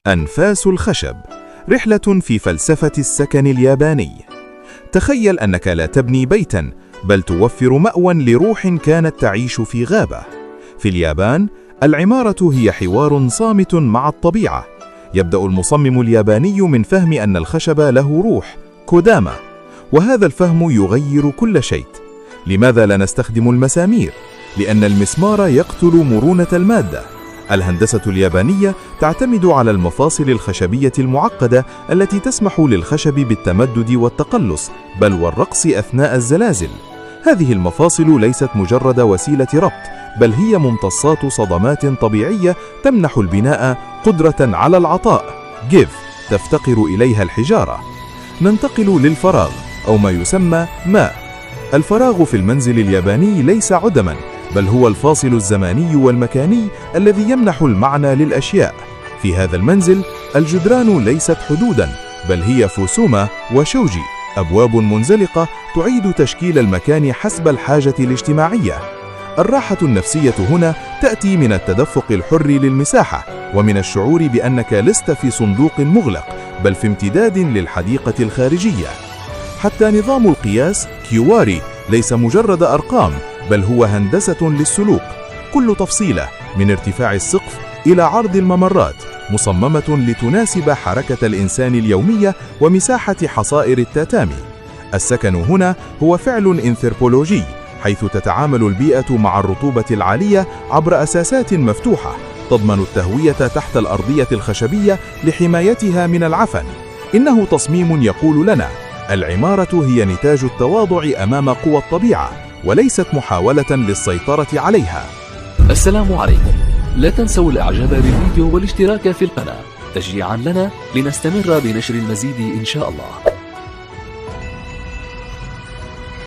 أنفاس الخشب، رحلة في فلسفة السكن الياباني. تخيل أنك لا تبني بيتاً، بل توفر مأوى لروح كانت تعيش في غابة. في اليابان، العمارة هي حوار صامت مع الطبيعة. يبدأ المصمم الياباني من فهم أن الخشب له روح، كوداما، وهذا الفهم يغير كل شيء. لماذا لا نستخدم المسامير؟ لأن المسمار يقتل مرونة المادة. الهندسة اليابانية تعتمد على المفاصل الخشبية المعقدة التي تسمح للخشب بالتمدد والتقلص، بل والرقص أثناء الزلازل. هذه المفاصل ليست مجرد وسيلة ربط، بل هي ممتصات صدمات طبيعية تمنح البناء قدرة على العطاء. give تفتقر إليها الحجارة. ننتقل للفراغ، أو ما يسمى ماء. الفراغ في المنزل الياباني ليس عدما، بل هو الفاصل الزماني والمكاني الذي يمنح المعنى للأشياء. في هذا المنزل، الجدران ليست حدودا، بل هي فوسوما وشوجي، أبواب منزلقة تعيد تشكيل المكان حسب الحاجة الاجتماعية. الراحة النفسية هنا تأتي من التدفق الحر للمساحة، ومن الشعور بأنك لست في صندوق مغلق، بل في امتداد للحديقة الخارجية. حتى نظام القياس كيواري ليس مجرد أرقام، بل هو هندسة للسلوك. كل تفصيلة، من ارتفاع السقف إلى عرض الممرات، مصممة لتناسب حركة الإنسان اليومية ومساحة حصائر التاتامي. السكن هنا هو فعل إنثروبولوجي، حيث تتعامل البيئة مع الرطوبة العالية عبر أساسات مفتوحة، تضمن التهوية تحت الأرضية الخشبية لحمايتها من العفن. إنه تصميم يقول لنا: العمارة هي نتاج التواضع أمام قوى الطبيعة، وليست محاولة للسيطرة عليها. السلام عليكم. لا تنسوا الإعجاب بالفيديو والاشتراك في القناة تشجيعا لنا لنستمر بنشر المزيد إن شاء الله.